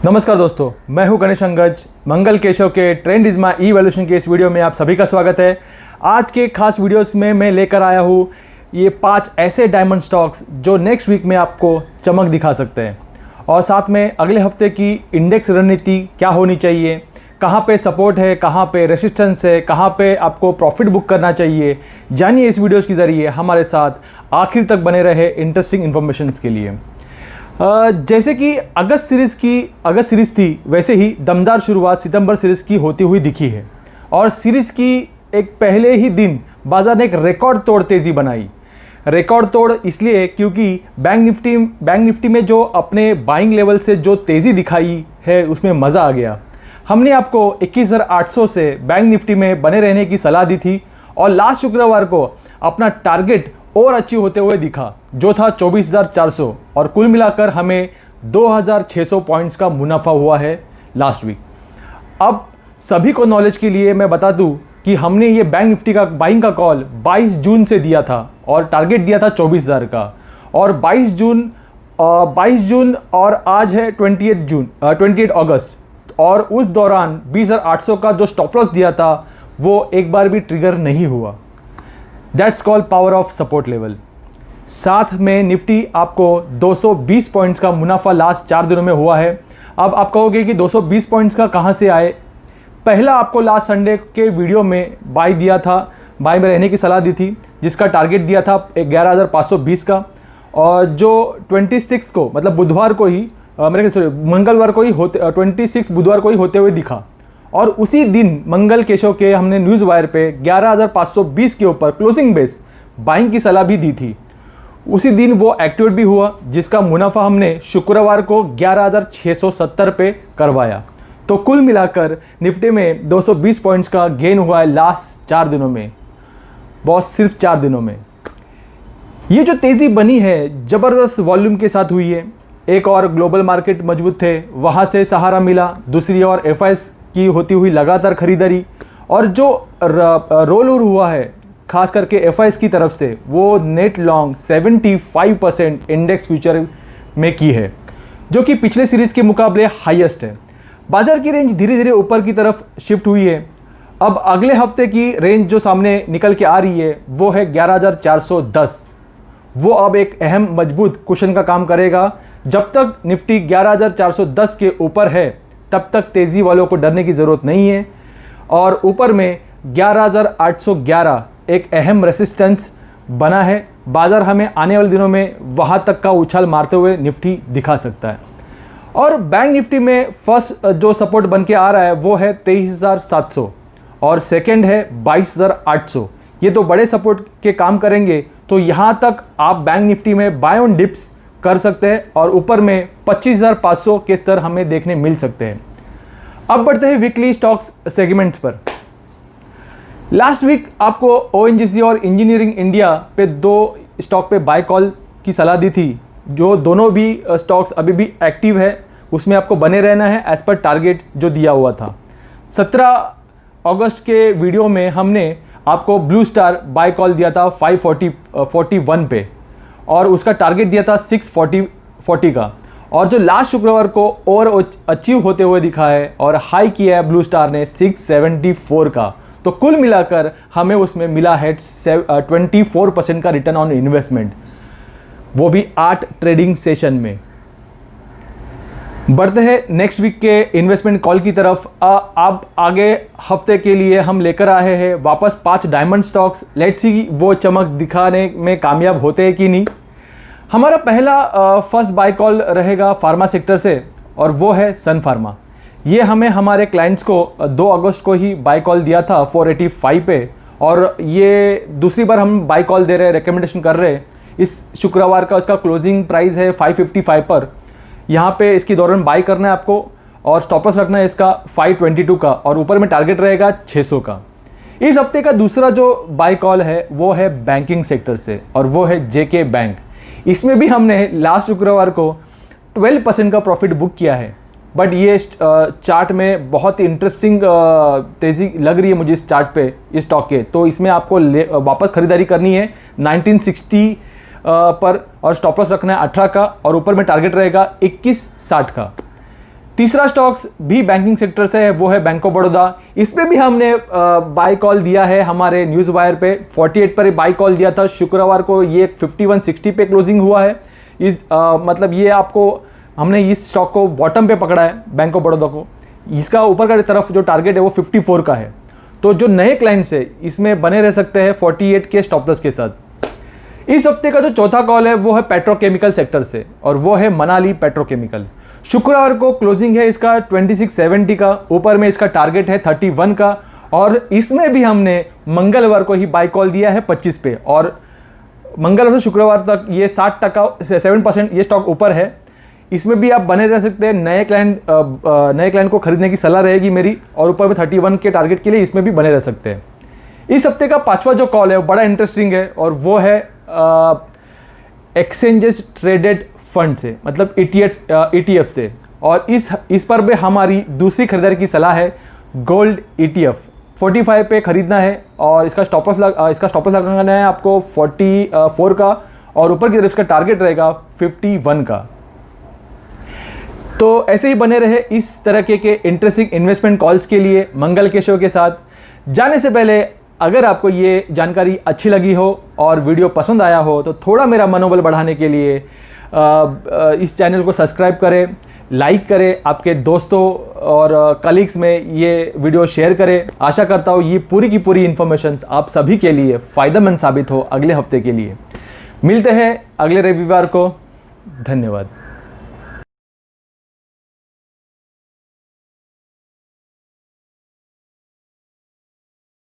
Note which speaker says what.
Speaker 1: नमस्कार दोस्तों, मैं हूं गणेश अंगज। मंगल केशव के trend is my E valuation के इस वीडियो में आप सभी का स्वागत है। आज के खास वीडियोस में मैं लेकर आया हूं ये 5 ऐसे डायमंड स्टॉक्स जो नेक्स्ट वीक में आपको चमक दिखा सकते हैं, और साथ में अगले हफ्ते की इंडेक्स रणनीति क्या होनी चाहिए, कहाँ पे सपोर्ट है, कहाँ पे रेसिस्टेंस है, कहाँ पे आपको प्रॉफिट बुक करना चाहिए। जानिए इस वीडियोस के ज़रिए हमारे साथ आखिर तक बने रहे इंटरेस्टिंग इन्फॉर्मेशन के लिए। जैसे कि अगस्त सीरीज़ थी, वैसे ही दमदार शुरुआत सितंबर सीरीज़ की होती हुई दिखी है, और सीरीज़ की एक पहले ही दिन बाजार ने एक रिकॉर्ड तोड़ तेज़ी बनाई। रिकॉर्ड तोड़ इसलिए क्योंकि बैंक निफ्टी में जो अपने बाइंग लेवल से जो तेज़ी दिखाई है उसमें मज़ा आ गया। हमने आपको 21,800 से बैंक निफ्टी में बने रहने की सलाह दी थी, और लास्ट शुक्रवार को अपना टारगेट और अचीव होते हुए दिखा जो था 24,400, और कुल मिलाकर हमें 2,600 पॉइंट्स का मुनाफा हुआ है लास्ट वीक। अब सभी को नॉलेज के लिए मैं बता दूं कि हमने ये बैंक निफ्टी का बाइंग का कॉल 22 जून से दिया था, और टारगेट दिया था 24,000 का, और 22 जून और आज है 28 अगस्त, और उस दौरान 20,800 का जो स्टॉप लॉस दिया था वो एक बार भी ट्रिगर नहीं हुआ। That's called power of support level. साथ में निफ्टी आपको 220 पॉइंट्स का मुनाफा लास्ट 4 दिनों में हुआ है। अब आप कहोगे कि 220 पॉइंट्स का कहाँ से आए। पहला आपको लास्ट संडे के वीडियो में बाई में रहने की सलाह दी थी, जिसका टारगेट दिया था 11,520 का, और जो 26 को मतलब बुधवार को ही मंगलवार को ही 26 बुधवार को ही होते हुए दिखा, और उसी दिन मंगल केशव के हमने न्यूज़ वायर पे 11,520 के ऊपर क्लोजिंग बेस बाइंग की सलाह भी दी थी। उसी दिन वो एक्टिवेट भी हुआ, जिसका मुनाफा हमने शुक्रवार को 11,670 पे करवाया। तो कुल मिलाकर निफ्टी में 220 पॉइंट्स का गेन हुआ है लास्ट 4 दिनों में, बॉस, सिर्फ 4 दिनों में। ये जो तेज़ी बनी है ज़बरदस्त वॉल्यूम के साथ हुई है। एक और ग्लोबल मार्केट मजबूत थे, वहाँ से सहारा मिला। दूसरी ओर एफआईएस की होती हुई लगातार खरीदारी, और जो रोल ओवर हुआ है खास करके एफआईएस की तरफ से, वो नेट लॉन्ग 75% इंडेक्स फ्यूचर में की है, जो कि पिछले सीरीज़ के मुकाबले हाईएस्ट है। बाजार की रेंज धीरे धीरे ऊपर की तरफ शिफ्ट हुई है। अब अगले हफ्ते की रेंज जो सामने निकल के आ रही है वो है 11,410। वो अब एक अहम मजबूत कुशन का काम करेगा। जब तक निफ्टी 11,410 के ऊपर है तब तक तेज़ी वालों को डरने की ज़रूरत नहीं है, और ऊपर में 11,811 एक अहम रेसिस्टेंस बना है। बाजार हमें आने वाले दिनों में वहाँ तक का उछाल मारते हुए निफ्टी दिखा सकता है। और बैंक निफ्टी में फर्स्ट जो सपोर्ट बन के आ रहा है वो है 23,700, और सेकेंड है 22,800। ये तो बड़े सपोर्ट के काम करेंगे, तो यहाँ तक आप बैंक निफ्टी में बाय ऑन डिप्स कर सकते हैं, और ऊपर में 25,500 के स्तर हमें देखने मिल सकते हैं। अब बढ़ते हैं वीकली स्टॉक्स सेगमेंट्स पर। लास्ट वीक आपको ओएनजीसी और इंजीनियरिंग इंडिया पे 2 स्टॉक पे बाय कॉल की सलाह दी थी, जो दोनों भी स्टॉक्स अभी भी एक्टिव है। उसमें आपको बने रहना है एज पर टारगेट जो दिया हुआ था। 17 अगस्त के वीडियो में हमने आपको ब्लू स्टार बाय कॉल दिया था 541 पे, और उसका टारगेट दिया था 640 का, और जो लास्ट शुक्रवार को और अचीव होते हुए दिखा है, और हाई किया है ब्लू स्टार ने 674 का। तो कुल मिलाकर हमें उसमें मिला है 24% का रिटर्न ऑन इन्वेस्टमेंट, वो भी 8 ट्रेडिंग सेशन में। बढ़ते हैं नेक्स्ट वीक के इन्वेस्टमेंट कॉल की तरफ। अब आगे हफ्ते के लिए हम लेकर आए हैं वापस 5 डायमंड स्टॉक्स। लेट्स सी वो चमक दिखाने में कामयाब होते हैं कि नहीं। हमारा पहला फर्स्ट बाय कॉल रहेगा फार्मा सेक्टर से, और वो है सन फार्मा। ये हमें हमारे क्लाइंट्स को 2 अगस्त को ही बाय कॉल दिया था 485 पे, और ये दूसरी बार हम बाय कॉल दे रहे हैं, रिकमेंडेशन कर रहे हैं। इस शुक्रवार का इसका क्लोजिंग प्राइस है 555 पर। यहाँ पे इसकी दौरान बाई करना है आपको, और स्टॉप लॉस रखना है इसका 522 का, और ऊपर में टारगेट रहेगा 600 का। इस हफ्ते का दूसरा जो बाय कॉल है वो है बैंकिंग सेक्टर से, और वो है जेके बैंक। इसमें भी हमने लास्ट शुक्रवार को 12% का प्रॉफिट बुक किया है, बट ये चार्ट में बहुत इंटरेस्टिंग तेज़ी लग रही है मुझे इस चार्ट पे, इस स्टॉक के। तो इसमें आपको वापस खरीदारी करनी है 1960 पर, और स्टॉप लॉस रखना है 18 का, और ऊपर में टारगेट रहेगा 2160 का। तीसरा स्टॉक्स भी बैंकिंग सेक्टर से है, वो है बैंक ऑफ बड़ौदा। इस पर भी हमने बाय कॉल दिया है हमारे न्यूज़ वायर पे, 48 पर बाय कॉल दिया था शुक्रवार को, ये 5160 पे क्लोजिंग हुआ है। मतलब ये आपको हमने इस स्टॉक को बॉटम पे पकड़ा है बैंक ऑफ बड़ौदा को। इसका ऊपर का तरफ जो टारगेट है वो 54 का है। तो जो नए क्लाइंट्स है इसमें बने रह सकते हैं 48 के स्टॉप लॉस के साथ। इस हफ्ते का जो चौथा कॉल है वो है पेट्रोकेमिकल सेक्टर से, और वो है मनाली पेट्रोकेमिकल। शुक्रवार को क्लोजिंग है इसका 2670 का, ऊपर में इसका टारगेट है 31 का, और इसमें भी हमने मंगलवार को ही बाय कॉल दिया है 25 पे, और मंगलवार से शुक्रवार तक ये 7% ये स्टॉक ऊपर है। इसमें भी आप बने रह सकते हैं। नए क्लाइंट को खरीदने की सलाह रहेगी मेरी, और ऊपर में 31 के टारगेट के लिए इसमें भी बने रह सकते हैं। इस हफ्ते का पांचवा जो कॉल है वो बड़ा इंटरेस्टिंग है, और वो है एक्सचेंजेस ट्रेडेड फंड से, मतलब ETF से। और इस पर भी हमारी दूसरी खरीदारी की सलाह है। गोल्ड ETF 45 पे खरीदना है, और इसका स्टॉप लॉस लगाना है आपको 44 का, और ऊपर की तरफ इसका टारगेट रहेगा 51 का। तो ऐसे ही बने रहे इस तरह के इंटरेस्टिंग इन्वेस्टमेंट कॉल्स के लिए मंगल के शो के साथ। जाने से पहले अगर आपको ये जानकारी अच्छी लगी हो और वीडियो पसंद आया हो तो थोड़ा मेरा मनोबल बढ़ाने के लिए इस चैनल को सब्सक्राइब करें, लाइक करें, आपके दोस्तों और कलीग्स में ये वीडियो शेयर करें। आशा करता हूँ ये पूरी की पूरी इन्फॉर्मेशन आप सभी के लिए फ़ायदेमंद साबित हो अगले हफ्ते के लिए। मिलते हैं अगले रविवार को। धन्यवाद।